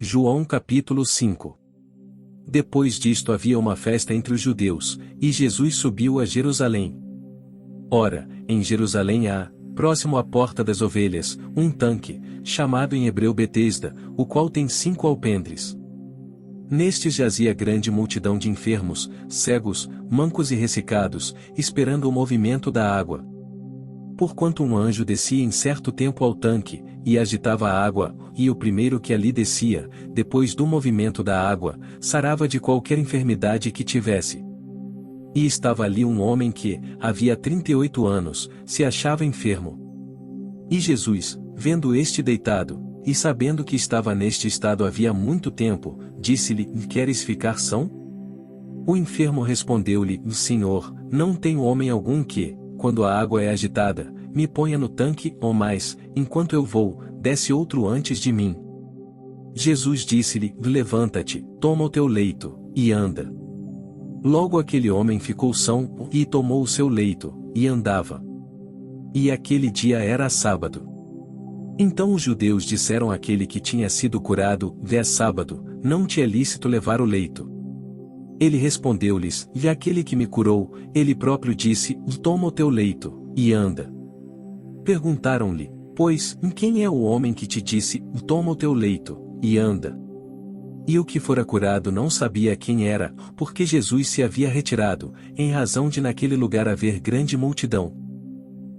João capítulo 5. Depois disto havia uma festa entre os judeus, e Jesus subiu a Jerusalém. Ora, em Jerusalém há, próximo à porta das ovelhas, um tanque, chamado em hebreu Betesda, o qual tem 5 alpendres. Nestes jazia grande multidão de enfermos, cegos, mancos e ressecados, esperando o movimento da água. Porquanto um anjo descia em certo tempo ao tanque, e agitava a água, e o primeiro que ali descia, depois do movimento da água, sarava de qualquer enfermidade que tivesse. E estava ali um homem que, havia 38 anos, se achava enfermo. E Jesus, vendo este deitado, e sabendo que estava neste estado havia muito tempo, disse-lhe: Queres ficar são? O enfermo respondeu-lhe: Senhor, não tenho homem algum que, quando a água é agitada, me ponha no tanque, ou mais, enquanto eu vou, desce outro antes de mim. Jesus disse-lhe: Levanta-te, toma o teu leito, e anda. Logo aquele homem ficou são, e tomou o seu leito, e andava. E aquele dia era sábado. Então os judeus disseram àquele que tinha sido curado: É sábado, não te é lícito levar o leito. Ele respondeu-lhes: Aquele que me curou, ele próprio disse: Toma o teu leito, e anda. Perguntaram-lhe, pois, quem é o homem que te disse: Toma o teu leito, e anda? E o que fora curado não sabia quem era, porque Jesus se havia retirado, em razão de naquele lugar haver grande multidão.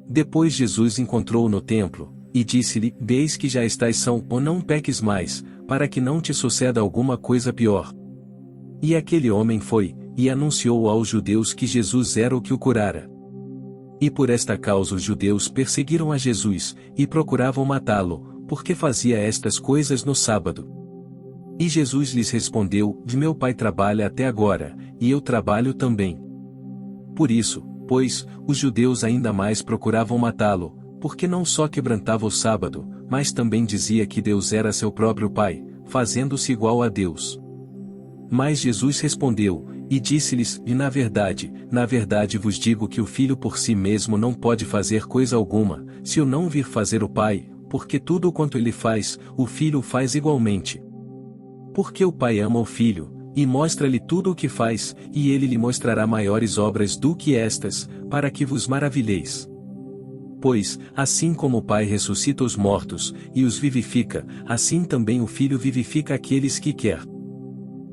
Depois Jesus encontrou-o no templo, e disse-lhe: Eis que já estás são, ou não peques mais, para que não te suceda alguma coisa pior. E aquele homem foi, e anunciou aos judeus que Jesus era o que o curara. E por esta causa os judeus perseguiram a Jesus, e procuravam matá-lo, porque fazia estas coisas no sábado. E Jesus lhes respondeu: Meu Pai trabalha até agora, e eu trabalho também. Por isso, pois, os judeus ainda mais procuravam matá-lo, porque não só quebrantava o sábado, mas também dizia que Deus era seu próprio Pai, fazendo-se igual a Deus. Mas Jesus respondeu, e disse-lhes: na verdade vos digo que o Filho por si mesmo não pode fazer coisa alguma, se o não vir fazer o Pai, porque tudo quanto ele faz, o Filho faz igualmente. Porque o Pai ama o Filho, e mostra-lhe tudo o que faz, e ele lhe mostrará maiores obras do que estas, para que vos maravilheis. Pois, assim como o Pai ressuscita os mortos, e os vivifica, assim também o Filho vivifica aqueles que quer.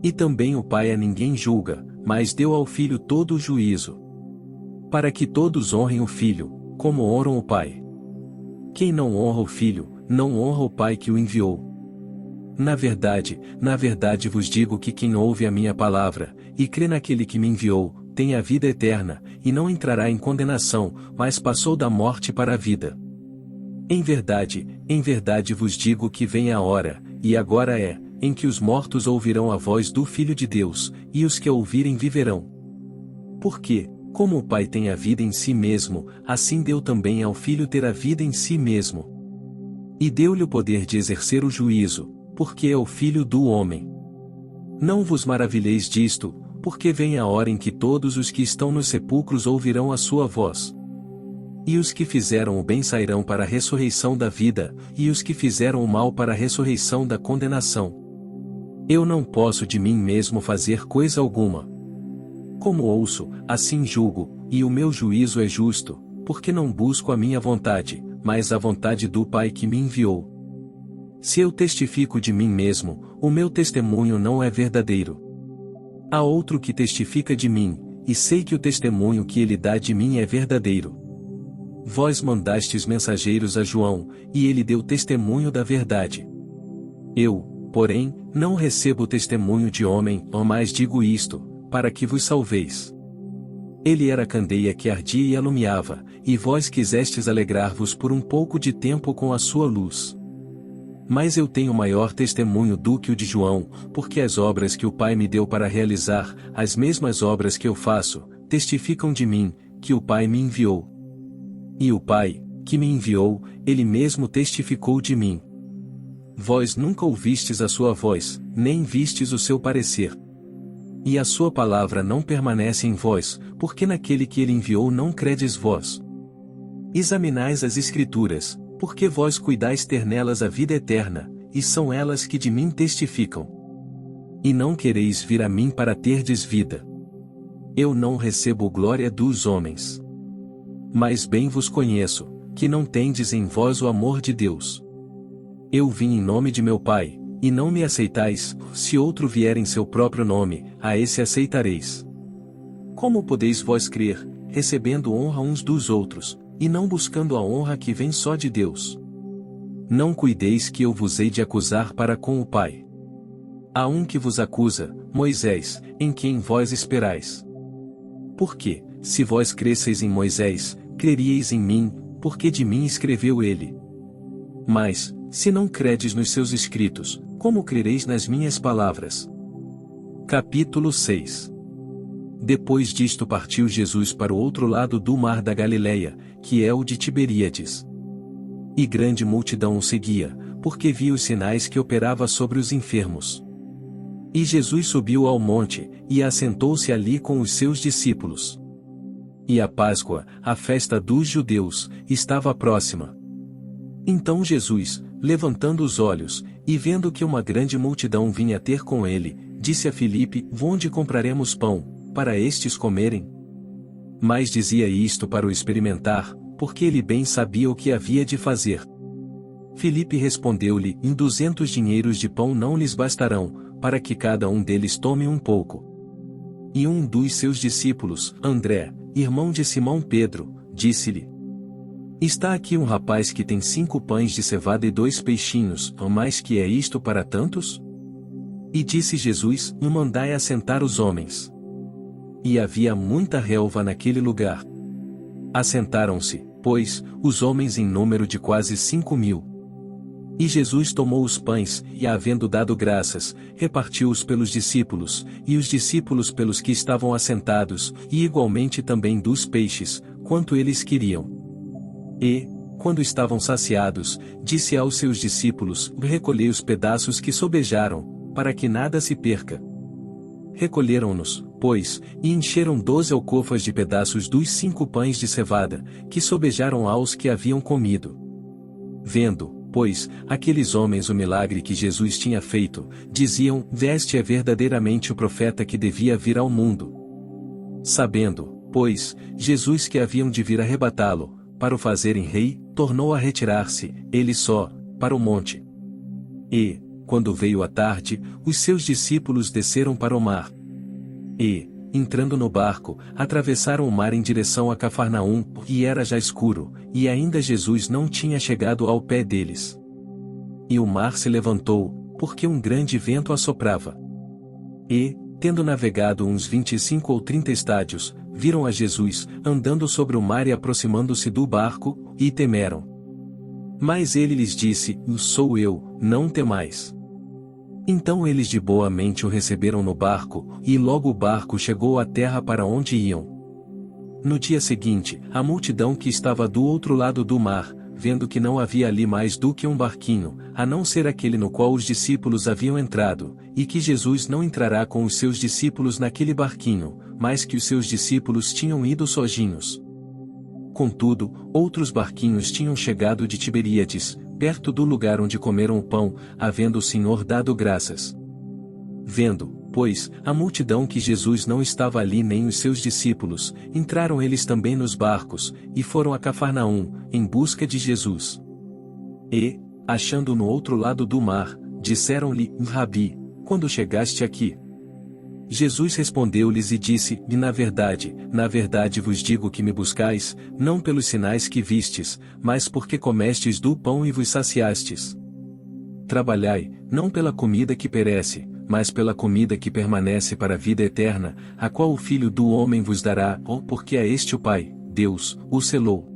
E também o Pai a ninguém julga, mas deu ao Filho todo o juízo. Para que todos honrem o Filho, como honram o Pai. Quem não honra o Filho, não honra o Pai que o enviou. Na verdade vos digo que quem ouve a minha palavra, e crê naquele que me enviou, tem a vida eterna, e não entrará em condenação, mas passou da morte para a vida. Em verdade vos digo que vem a hora, e agora é, em que os mortos ouvirão a voz do Filho de Deus, e os que a ouvirem viverão. Porque, como o Pai tem a vida em si mesmo, assim deu também ao Filho ter a vida em si mesmo. E deu-lhe o poder de exercer o juízo, porque é o Filho do homem. Não vos maravilheis disto, porque vem a hora em que todos os que estão nos sepulcros ouvirão a sua voz. E os que fizeram o bem sairão para a ressurreição da vida, e os que fizeram o mal para a ressurreição da condenação. Eu não posso de mim mesmo fazer coisa alguma. Como ouço, assim julgo, e o meu juízo é justo, porque não busco a minha vontade, mas a vontade do Pai que me enviou. Se eu testifico de mim mesmo, o meu testemunho não é verdadeiro. Há outro que testifica de mim, e sei que o testemunho que ele dá de mim é verdadeiro. Vós mandastes mensageiros a João, e ele deu testemunho da verdade. Eu, porém, não recebo testemunho de homem, mas digo isto, para que vos salveis. Ele era candeia que ardia e alumiava, e vós quisestes alegrar-vos por um pouco de tempo com a sua luz. Mas eu tenho maior testemunho do que o de João, porque as obras que o Pai me deu para realizar, as mesmas obras que eu faço, testificam de mim, que o Pai me enviou. E o Pai, que me enviou, ele mesmo testificou de mim. Vós nunca ouvistes a sua voz, nem vistes o seu parecer. E a sua palavra não permanece em vós, porque naquele que ele enviou não credes vós. Examinais as Escrituras, porque vós cuidais ter nelas a vida eterna, e são elas que de mim testificam. E não quereis vir a mim para terdes vida. Eu não recebo glória dos homens. Mas bem vos conheço, que não tendes em vós o amor de Deus. Eu vim em nome de meu Pai, e não me aceitais, se outro vier em seu próprio nome, a esse aceitareis. Como podeis vós crer, recebendo honra uns dos outros, e não buscando a honra que vem só de Deus? Não cuideis que eu vos hei de acusar para com o Pai. Há um que vos acusa, Moisés, em quem vós esperais. Porque, se vós cresseis em Moisés, creríeis em mim, porque de mim escreveu ele. Mas, se não credes nos seus escritos, como crereis nas minhas palavras? Capítulo 6. Depois disto partiu Jesus para o outro lado do mar da Galileia, que é o de Tiberíades. E grande multidão o seguia, porque via os sinais que operava sobre os enfermos. E Jesus subiu ao monte, e assentou-se ali com os seus discípulos. E a Páscoa, a festa dos judeus, estava próxima. Então Jesus, levantando os olhos, e vendo que uma grande multidão vinha ter com ele, disse a Filipe: Onde compraremos pão, para estes comerem? Mas dizia isto para o experimentar, porque ele bem sabia o que havia de fazer. Filipe respondeu-lhe: 200 dinheiros de pão não lhes bastarão, para que cada um deles tome um pouco. E um dos seus discípulos, André, irmão de Simão Pedro, disse-lhe: Está aqui um rapaz que tem 5 pães de cevada e 2 peixinhos, mas que é isto para tantos? E disse Jesus: Mandai assentar os homens. E havia muita relva naquele lugar. Assentaram-se, pois, os homens em número de quase 5.000. E Jesus tomou os pães, e havendo dado graças, repartiu-os pelos discípulos, e os discípulos pelos que estavam assentados, e igualmente também dos peixes, quanto eles queriam. E, quando estavam saciados, disse aos seus discípulos: Recolhei os pedaços que sobejaram, para que nada se perca. Recolheram-nos, pois, e encheram 12 alcofas de pedaços dos 5 pães de cevada, que sobejaram aos que haviam comido. Vendo, pois, aqueles homens o milagre que Jesus tinha feito, diziam: Este é verdadeiramente o profeta que devia vir ao mundo. Sabendo, pois, Jesus que haviam de vir arrebatá-lo, para o fazerem rei, tornou a retirar-se, ele só, para o monte. E, quando veio a tarde, os seus discípulos desceram para o mar. E, entrando no barco, atravessaram o mar em direção a Cafarnaum, e era já escuro, e ainda Jesus não tinha chegado ao pé deles. E o mar se levantou, porque um grande vento assoprava. E, tendo navegado uns 25 ou 30 estádios, viram a Jesus, andando sobre o mar e aproximando-se do barco, e temeram. Mas ele lhes disse: Sou eu, não temais. Então eles de boa mente o receberam no barco, e logo o barco chegou à terra para onde iam. No dia seguinte, a multidão que estava do outro lado do mar, vendo que não havia ali mais do que um barquinho, a não ser aquele no qual os discípulos haviam entrado, e que Jesus não entrará com os seus discípulos naquele barquinho, mas que os seus discípulos tinham ido sozinhos. Contudo, outros barquinhos tinham chegado de Tiberíades, perto do lugar onde comeram o pão, havendo o Senhor dado graças. Vendo, pois, a multidão que Jesus não estava ali nem os seus discípulos, entraram eles também nos barcos, e foram a Cafarnaum, em busca de Jesus. E, achando-o no outro lado do mar, disseram-lhe: Rabi, quando chegaste aqui? Jesus respondeu-lhes e disse: na verdade vos digo que me buscais, não pelos sinais que vistes, mas porque comestes do pão e vos saciastes. Trabalhai, não pela comida que perece, mas pela comida que permanece para a vida eterna, a qual o Filho do Homem vos dará, porque a este o Pai, Deus, o selou.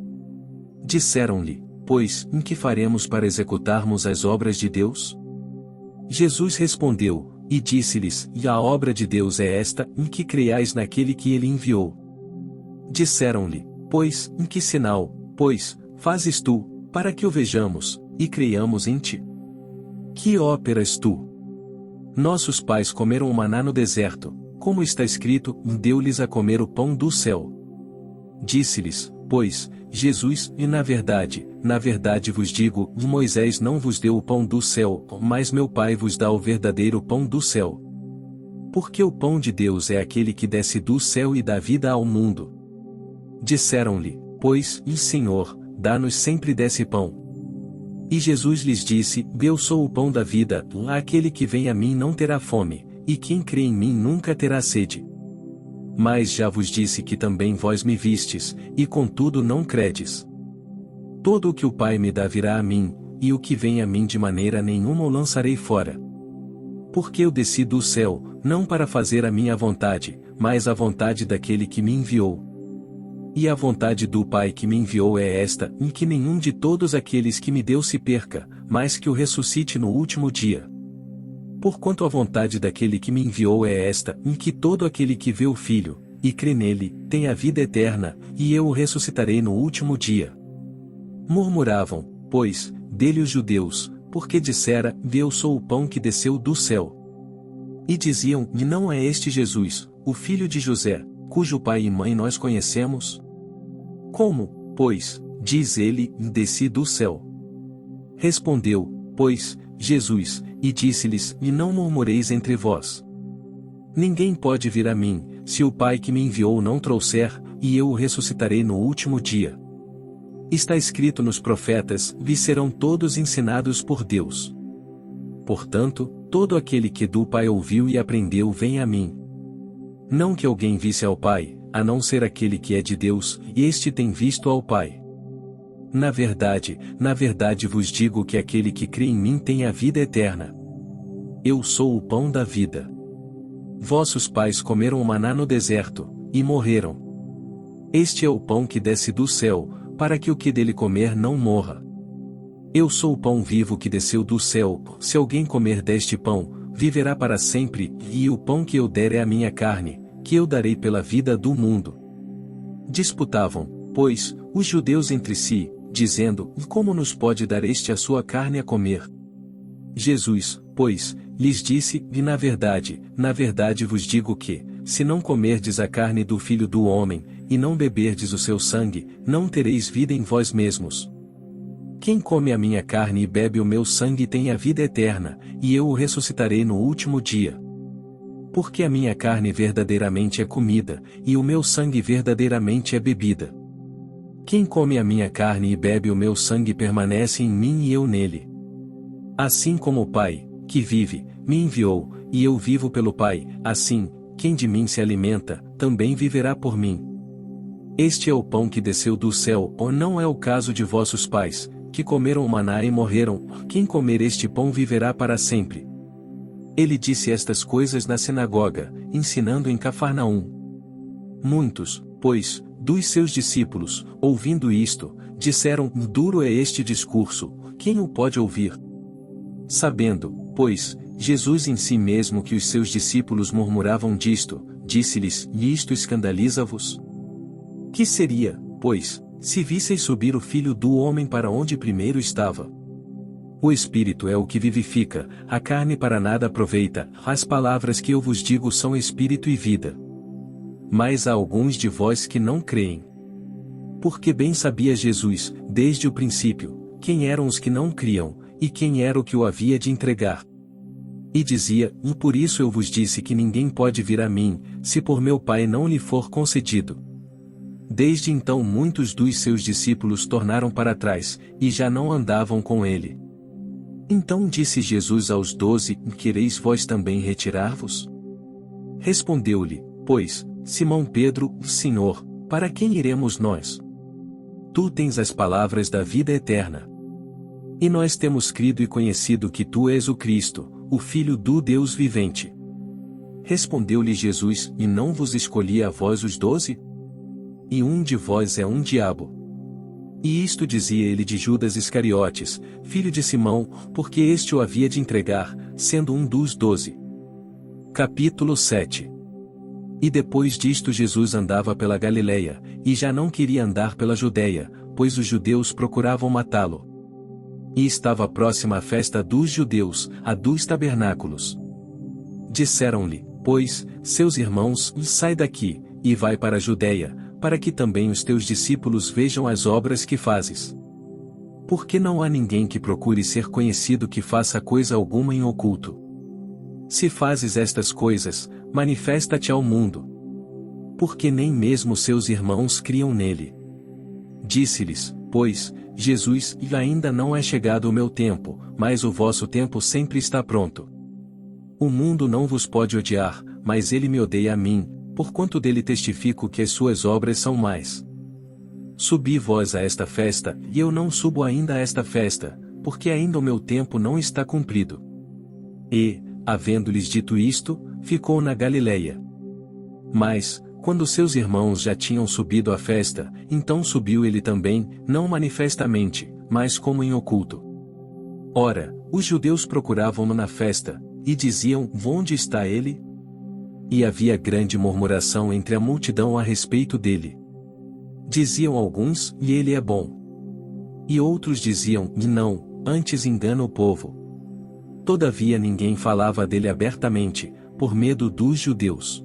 Disseram-lhe: pois, em que faremos para executarmos as obras de Deus? Jesus respondeu, e disse-lhes: e a obra de Deus é esta, em que creiais naquele que ele enviou. Disseram-lhe: pois, em que sinal, pois, fazes tu, para que o vejamos, e creiamos em ti? Que operas tu? Nossos pais comeram o maná no deserto, como está escrito: deu-lhes a comer o pão do céu. Disse-lhes, pois, Jesus, e na verdade vos digo, Moisés não vos deu o pão do céu, mas meu Pai vos dá o verdadeiro pão do céu. Porque o pão de Deus é aquele que desce do céu e dá vida ao mundo. Disseram-lhe, pois, Senhor, dá-nos sempre desse pão. E Jesus lhes disse, eu sou o pão da vida, aquele que vem a mim não terá fome, e quem crê em mim nunca terá sede. Mas já vos disse que também vós me vistes, e contudo não credes. Todo o que o Pai me dá virá a mim, e o que vem a mim de maneira nenhuma o lançarei fora. Porque eu desci do céu, não para fazer a minha vontade, mas a vontade daquele que me enviou. E a vontade do Pai que me enviou é esta, em que nenhum de todos aqueles que me deu se perca, mas que o ressuscite no último dia. Porquanto a vontade daquele que me enviou é esta, em que todo aquele que vê o Filho, e crê nele, tem a vida eterna, e eu o ressuscitarei no último dia. Murmuravam, pois, dele os judeus, porque dissera, eu sou o pão que desceu do céu. E diziam, e não é este Jesus, o filho de José, cujo pai e mãe nós conhecemos? Como, pois, diz ele, desci do céu? Respondeu, pois, Jesus, e disse-lhes, e não murmureis entre vós. Ninguém pode vir a mim, se o Pai que me enviou não trouxer, e eu o ressuscitarei no último dia. Está escrito nos profetas, e serão todos ensinados por Deus. Portanto, todo aquele que do Pai ouviu e aprendeu vem a mim. Não que alguém visse ao Pai, a não ser aquele que é de Deus, e este tem visto ao Pai. Na verdade vos digo que aquele que crê em mim tem a vida eterna. Eu sou o pão da vida. Vossos pais comeram o maná no deserto, e morreram. Este é o pão que desce do céu, para que o que dele comer não morra. Eu sou o pão vivo que desceu do céu, se alguém comer deste pão, viverá para sempre, e o pão que eu der é a minha carne, que eu darei pela vida do mundo. Disputavam, pois, os judeus entre si, dizendo, como nos pode dar este a sua carne a comer? Jesus, pois, lhes disse, e na verdade vos digo que, se não comerdes a carne do Filho do Homem, e não beberdes o seu sangue, não tereis vida em vós mesmos. Quem come a minha carne e bebe o meu sangue tem a vida eterna, e eu o ressuscitarei no último dia. Porque a minha carne verdadeiramente é comida, e o meu sangue verdadeiramente é bebida. Quem come a minha carne e bebe o meu sangue permanece em mim e eu nele. Assim como o Pai, que vive, me enviou, e eu vivo pelo Pai, assim, quem de mim se alimenta, também viverá por mim. Este é o pão que desceu do céu, ou não é o caso de vossos pais, que comeram o maná e morreram, quem comer este pão viverá para sempre. Ele disse estas coisas na sinagoga, ensinando em Cafarnaum. Muitos, pois, dos seus discípulos, ouvindo isto, disseram, duro é este discurso, quem o pode ouvir? Sabendo, pois, Jesus em si mesmo que os seus discípulos murmuravam disto, disse-lhes, e isto escandaliza-vos? Que seria, pois, se visseis subir o Filho do Homem para onde primeiro estava? O Espírito é o que vivifica, a carne para nada aproveita, as palavras que eu vos digo são Espírito e vida. Mas há alguns de vós que não creem. Porque bem sabia Jesus, desde o princípio, quem eram os que não criam, e quem era o que o havia de entregar. E dizia, e por isso eu vos disse que ninguém pode vir a mim, se por meu Pai não lhe for concedido. Desde então muitos dos seus discípulos tornaram para trás, e já não andavam com ele. Então disse Jesus aos 12, quereis vós também retirar-vos? Respondeu-lhe, pois, Simão Pedro, Senhor, para quem iremos nós? Tu tens as palavras da vida eterna. E nós temos crido e conhecido que tu és o Cristo, o Filho do Deus vivente. Respondeu-lhe Jesus, e não vos escolhi a vós os 12? E um de vós é um diabo. E isto dizia ele de Judas Iscariotes, filho de Simão, porque este o havia de entregar, sendo um dos 12. Capítulo 7. E depois disto Jesus andava pela Galileia, e já não queria andar pela Judeia, pois os judeus procuravam matá-lo. E estava próxima a festa dos judeus, a dos tabernáculos. Disseram-lhe, pois, seus irmãos, sai daqui, e vai para a Judeia, para que também os teus discípulos vejam as obras que fazes. Porque não há ninguém que procure ser conhecido que faça coisa alguma em oculto. Se fazes estas coisas, manifesta-te ao mundo. Porque nem mesmo seus irmãos criam nele. Disse-lhes, pois, Jesus: e ainda não é chegado o meu tempo, mas o vosso tempo sempre está pronto. O mundo não vos pode odiar, mas ele me odeia a mim, porquanto dele testifico que as suas obras são mais. Subi vós a esta festa, e eu não subo ainda a esta festa, porque ainda o meu tempo não está cumprido. E, havendo-lhes dito isto, ficou na Galileia. Mas, quando seus irmãos já tinham subido à festa, então subiu ele também, não manifestamente, mas como em oculto. Ora, os judeus procuravam-no na festa, e diziam: onde está ele? E havia grande murmuração entre a multidão a respeito dele. Diziam alguns: e ele é bom. E outros diziam: e não, antes engana o povo. Todavia ninguém falava dele abertamente, por medo dos judeus.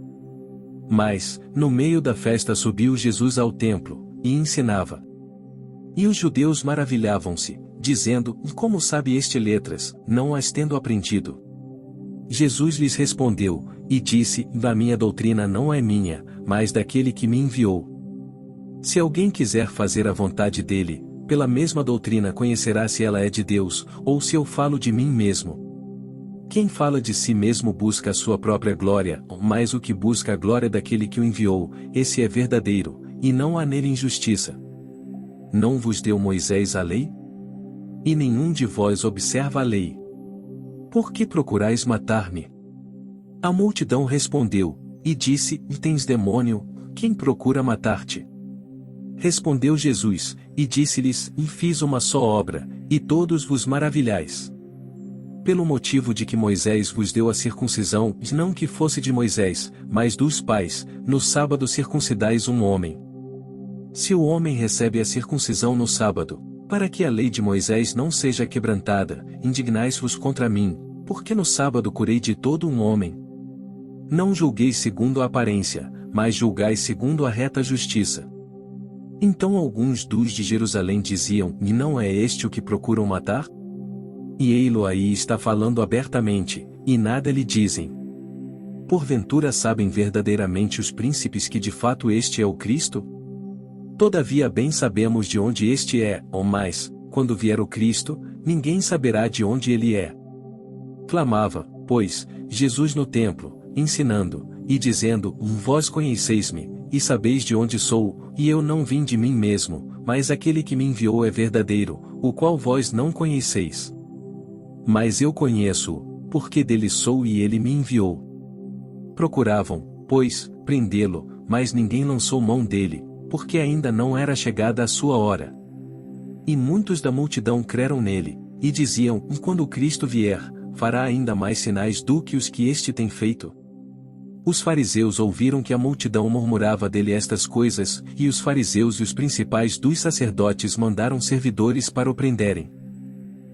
Mas, no meio da festa subiu Jesus ao templo, e ensinava. E os judeus maravilhavam-se, dizendo: e como sabe este letras, não as tendo aprendido? Jesus lhes respondeu, e disse: a minha doutrina não é minha, mas daquele que me enviou. Se alguém quiser fazer a vontade dele, pela mesma doutrina conhecerá se ela é de Deus, ou se eu falo de mim mesmo. Quem fala de si mesmo busca a sua própria glória, mas o que busca a glória daquele que o enviou, esse é verdadeiro, e não há nele injustiça. Não vos deu Moisés a lei? E nenhum de vós observa a lei. Por que procurais matar-me? A multidão respondeu, e disse: e tens demônio, quem procura matar-te? Respondeu Jesus, e disse-lhes: e fiz uma só obra, e todos vos maravilhais. Pelo motivo de que Moisés vos deu a circuncisão, não que fosse de Moisés, mas dos pais, no sábado circuncidais um homem. Se o homem recebe a circuncisão no sábado, para que a lei de Moisés não seja quebrantada, indignais-vos contra mim, porque no sábado curei de todo um homem. Não julgueis segundo a aparência, mas julgai segundo a reta justiça. Então alguns dos de Jerusalém diziam: e não é este o que procuram matar? E ei-lo aí está falando abertamente, e nada lhe dizem. Porventura sabem verdadeiramente os príncipes que de fato este é o Cristo? Todavia bem sabemos de onde este é, ou mais, quando vier o Cristo, ninguém saberá de onde ele é. Clamava, pois, Jesus no templo, ensinando, e dizendo: vós conheceis-me, e sabeis de onde sou, e eu não vim de mim mesmo, mas aquele que me enviou é verdadeiro, o qual vós não conheceis. Mas eu conheço-o, porque dele sou e ele me enviou. Procuravam, pois, prendê-lo, mas ninguém lançou mão dele, porque ainda não era chegada a sua hora. E muitos da multidão creram nele, e diziam: e quando o Cristo vier, fará ainda mais sinais do que os que este tem feito. Os fariseus ouviram que a multidão murmurava dele estas coisas, e os fariseus e os principais dos sacerdotes mandaram servidores para o prenderem.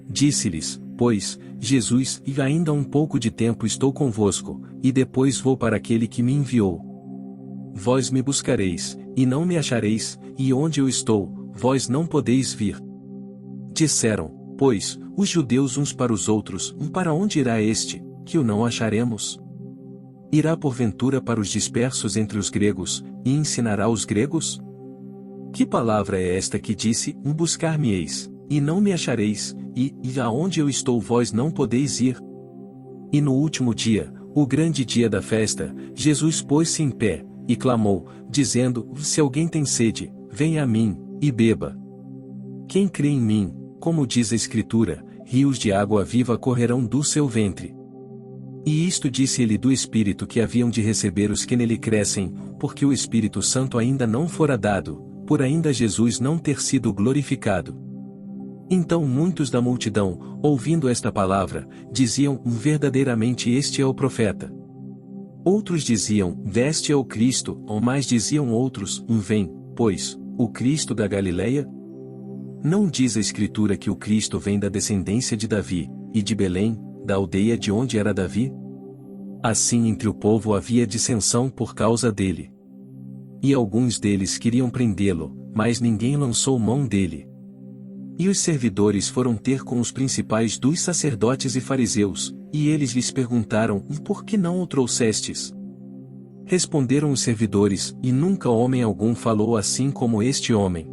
Disse-lhes, pois, Jesus: e ainda um pouco de tempo estou convosco, e depois vou para aquele que me enviou. Vós me buscareis, e não me achareis, e onde eu estou, vós não podeis vir. Disseram, pois, os judeus uns para os outros: para onde irá este, que o não acharemos? Irá porventura para os dispersos entre os gregos, e ensinará os gregos? Que palavra é esta que disse: buscar-me-eis, e não me achareis, e aonde eu estou vós não podeis ir? E no último dia, o grande dia da festa, Jesus pôs-se em pé, e clamou, dizendo: se alguém tem sede, venha a mim, e beba. Quem crê em mim, como diz a Escritura, rios de água viva correrão do seu ventre. E isto disse ele do Espírito que haviam de receber os que nele crescem, porque o Espírito Santo ainda não fora dado, por ainda Jesus não ter sido glorificado. Então muitos da multidão, ouvindo esta palavra, diziam: verdadeiramente este é o profeta. Outros diziam: deste é o Cristo, ou mais diziam outros: vem, pois, o Cristo da Galileia? Não diz a Escritura que o Cristo vem da descendência de Davi, e de Belém, da aldeia de onde era Davi? Assim entre o povo havia dissensão por causa dele. E alguns deles queriam prendê-lo, mas ninguém lançou mão dele. E os servidores foram ter com os principais dos sacerdotes e fariseus, e eles lhes perguntaram: por que não o trouxestes? Responderam os servidores: e nunca homem algum falou assim como este homem.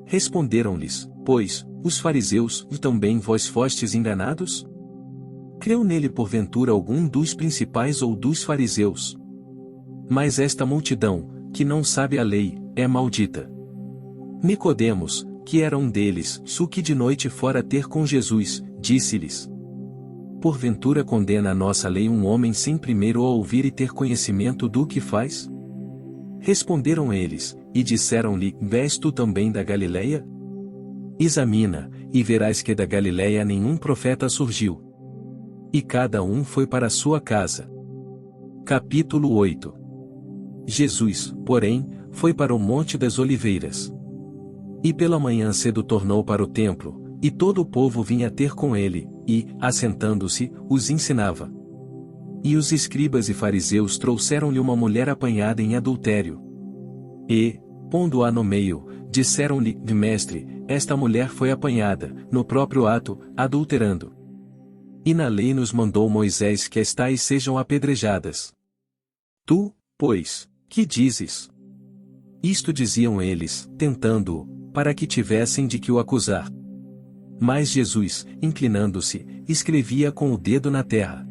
Responderam-lhes: pois, os fariseus, e também vós fostes enganados? Creu nele porventura algum dos principais ou dos fariseus? Mas esta multidão, que não sabe a lei, é maldita. Nicodemos, que era um deles, que de noite fora ter com Jesus, disse-lhes: porventura condena a nossa lei um homem sem primeiro o ouvir e ter conhecimento do que faz? Responderam eles, e disseram-lhe: vés tu também da Galileia? Examina, e verás que da Galileia nenhum profeta surgiu. E cada um foi para a sua casa. Capítulo 8. Jesus, porém, foi para o Monte das Oliveiras. E pela manhã cedo tornou para o templo, e todo o povo vinha ter com ele, e, assentando-se, os ensinava. E os escribas e fariseus trouxeram-lhe uma mulher apanhada em adultério. E, pondo-a no meio, disseram-lhe: mestre, esta mulher foi apanhada, no próprio ato, adulterando. E na lei nos mandou Moisés que as tais sejam apedrejadas. Tu, pois, que dizes? Isto diziam eles, tentando-o, para que tivessem de que o acusar. Mas Jesus, inclinando-se, escrevia com o dedo na terra.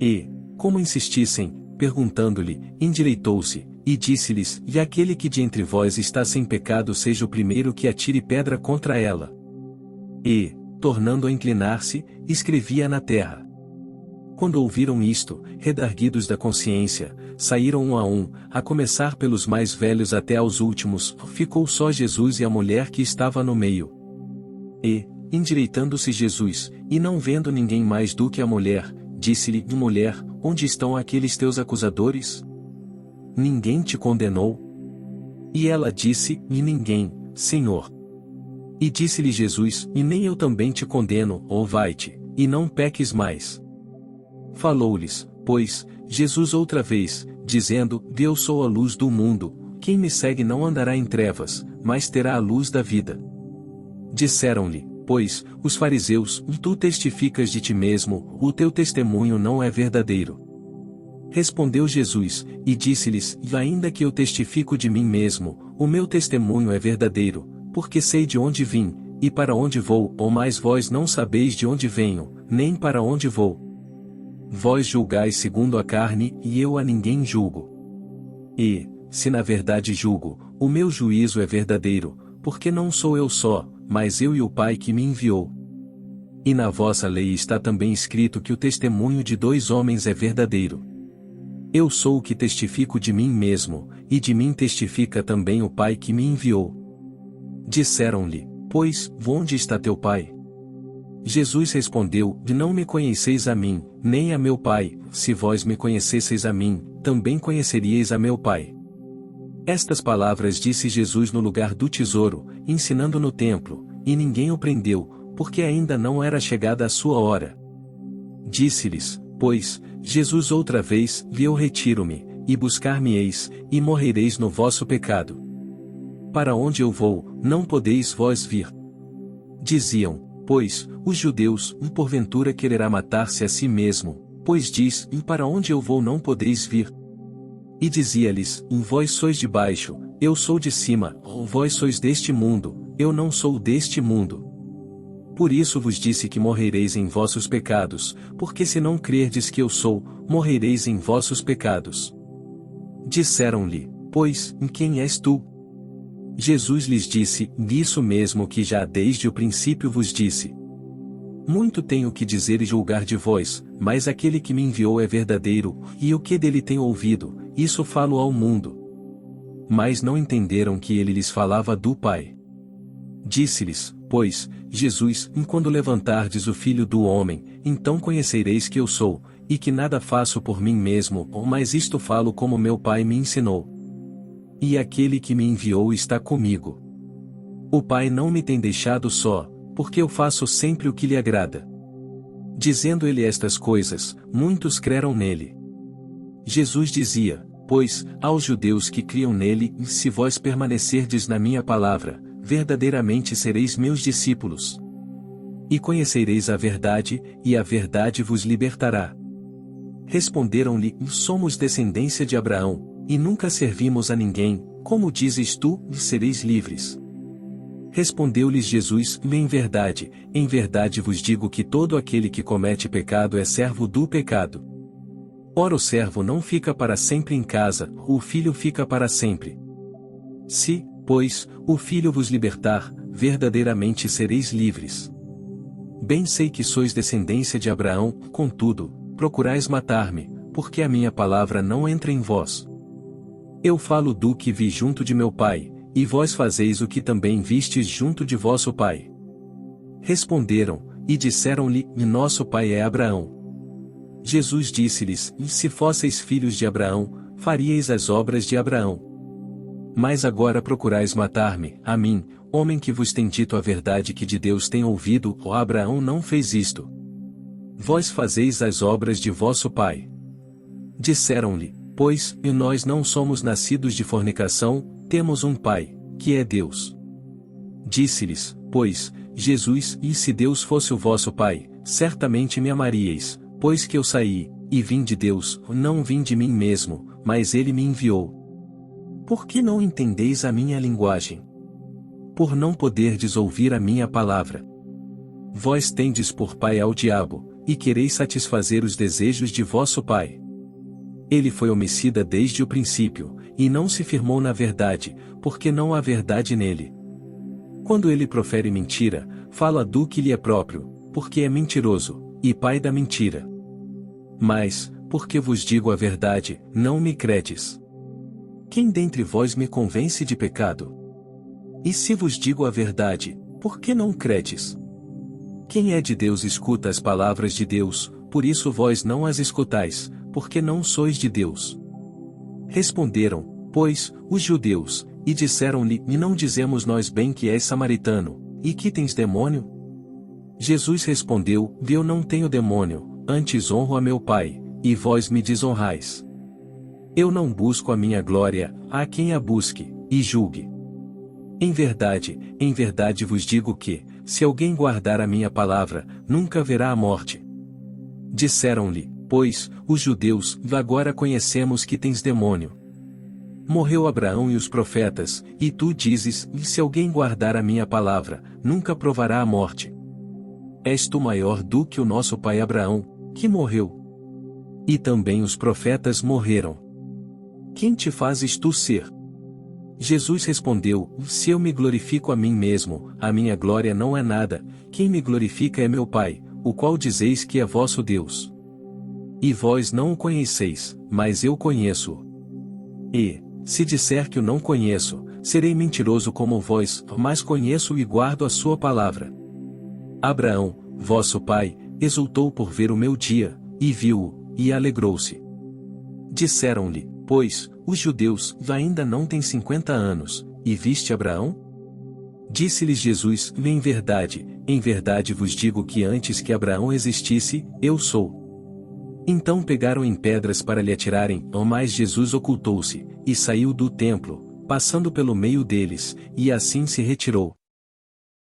E, como insistissem, perguntando-lhe, endireitou-se, e disse-lhes: e aquele que de entre vós está sem pecado seja o primeiro que atire pedra contra ela. E, tornando a inclinar-se, escrevia na terra. Quando ouviram isto, redarguidos da consciência, saíram um, a começar pelos mais velhos até aos últimos, ficou só Jesus e a mulher que estava no meio. E, endireitando-se Jesus, e não vendo ninguém mais do que a mulher, disse-lhe: mulher, onde estão aqueles teus acusadores? Ninguém te condenou? E ela disse: e ninguém, Senhor. E disse-lhe Jesus: e nem eu também te condeno, vai-te, e não peques mais. Falou-lhes, pois, Jesus outra vez, dizendo: eu sou a luz do mundo, quem me segue não andará em trevas, mas terá a luz da vida. Disseram-lhe, pois, os fariseus: tu testificas de ti mesmo, o teu testemunho não é verdadeiro. Respondeu Jesus, e disse-lhes: ainda que eu testifico de mim mesmo, o meu testemunho é verdadeiro, porque sei de onde vim, e para onde vou, mas vós não sabeis de onde venho, nem para onde vou. Vós julgais segundo a carne, e eu a ninguém julgo. E, se na verdade julgo, o meu juízo é verdadeiro, porque não sou eu só, mas eu e o Pai que me enviou. E na vossa lei está também escrito que o testemunho de dois homens é verdadeiro. Eu sou o que testifico de mim mesmo, e de mim testifica também o Pai que me enviou. Disseram-lhe, pois, onde está teu Pai? Jesus respondeu: não me conheceis a mim, nem a meu Pai, se vós me conhecesseis a mim, também conheceríeis a meu Pai. Estas palavras disse Jesus no lugar do tesouro, ensinando no templo, e ninguém o prendeu, porque ainda não era chegada a sua hora. Disse-lhes, pois, Jesus outra vez: eu retiro-me, e buscar-me-eis, e morrereis no vosso pecado. Para onde eu vou, não podeis vós vir. Diziam, pois, os judeus: porventura quererá matar-se a si mesmo, pois diz: para onde eu vou não podeis vir. E dizia-lhes: vós sois de baixo, eu sou de cima, vós sois deste mundo, eu não sou deste mundo. Por isso vos disse que morrereis em vossos pecados, porque se não crerdes que eu sou, morrereis em vossos pecados. Disseram-lhe, pois, quem és tu? Jesus lhes disse: isso mesmo que já desde o princípio vos disse. Muito tenho que dizer e julgar de vós, mas aquele que me enviou é verdadeiro, e o que dele tenho ouvido, isso falo ao mundo. Mas não entenderam que ele lhes falava do Pai. Disse-lhes, pois, Jesus: quando levantardes o Filho do Homem, então conhecereis que eu sou, e que nada faço por mim mesmo, mas isto falo como meu Pai me ensinou. E aquele que me enviou está comigo. O Pai não me tem deixado só, porque eu faço sempre o que lhe agrada. Dizendo ele estas coisas, muitos creram nele. Jesus dizia: pois, aos judeus que criam nele, se vós permanecerdes na minha palavra, verdadeiramente sereis meus discípulos. E conhecereis a verdade, e a verdade vos libertará. Responderam-lhe: somos descendência de Abraão, e nunca servimos a ninguém, como dizes tu, sereis livres. Respondeu-lhes Jesus: em verdade vos digo que todo aquele que comete pecado é servo do pecado. Ora, o servo não fica para sempre em casa, o filho fica para sempre. Se, pois, o filho vos libertar, verdadeiramente sereis livres. Bem sei que sois descendência de Abraão, contudo, procurais matar-me, porque a minha palavra não entra em vós. Eu falo do que vi junto de meu pai, e vós fazeis o que também vistes junto de vosso pai. Responderam, e disseram-lhe: nosso pai é Abraão. Jesus disse-lhes: se fosseis filhos de Abraão, faríeis as obras de Abraão. Mas agora procurais matar-me, a mim, homem que vos tem dito a verdade que de Deus tem ouvido, Abraão não fez isto. Vós fazeis as obras de vosso pai. Disseram-lhe: pois, e nós não somos nascidos de fornicação, temos um pai, que é Deus. Disse-lhes, pois, Jesus: e se Deus fosse o vosso pai, certamente me amaríeis, pois que eu saí, e vim de Deus, não vim de mim mesmo, mas ele me enviou. Por que não entendeis a minha linguagem? Por não poderdes ouvir a minha palavra. Vós tendes por pai ao diabo, e quereis satisfazer os desejos de vosso pai. Ele foi homicida desde o princípio, e não se firmou na verdade, porque não há verdade nele. Quando ele profere mentira, fala do que lhe é próprio, porque é mentiroso, e pai da mentira. Mas, porque vos digo a verdade, não me credes. Quem dentre vós me convence de pecado? E se vos digo a verdade, por que não credes? Quem é de Deus escuta as palavras de Deus, por isso vós não as escutais, porque não sois de Deus. Responderam, pois, os judeus, e disseram-lhe: e não dizemos nós bem que és samaritano, e que tens demônio? Jesus respondeu: eu não tenho demônio, antes honro a meu Pai, e vós me desonrais. Eu não busco a minha glória, há quem a busque, e julgue. Em verdade vos digo que, se alguém guardar a minha palavra, nunca verá a morte. Disseram-lhe, pois, os judeus: agora conhecemos que tens demônio. Morreu Abraão e os profetas, e tu dizes: se alguém guardar a minha palavra, nunca provará a morte. És tu maior do que o nosso pai Abraão, que morreu? E também os profetas morreram. Quem te fazes tu ser? Jesus respondeu: se eu me glorifico a mim mesmo, a minha glória não é nada, quem me glorifica é meu Pai, o qual dizeis que é vosso Deus. E vós não o conheceis, mas eu conheço-o. E, se disser que o não conheço, serei mentiroso como vós, mas conheço-o e guardo a sua palavra. Abraão, vosso pai, exultou por ver o meu dia, e viu-o, e alegrou-se. Disseram-lhe, pois, os judeus: ainda não têm 50 anos, e viste Abraão? Disse-lhes Jesus: em verdade vos digo que antes que Abraão existisse, eu sou. Então pegaram em pedras para lhe atirarem, mas Jesus ocultou-se, e saiu do templo, passando pelo meio deles, e assim se retirou.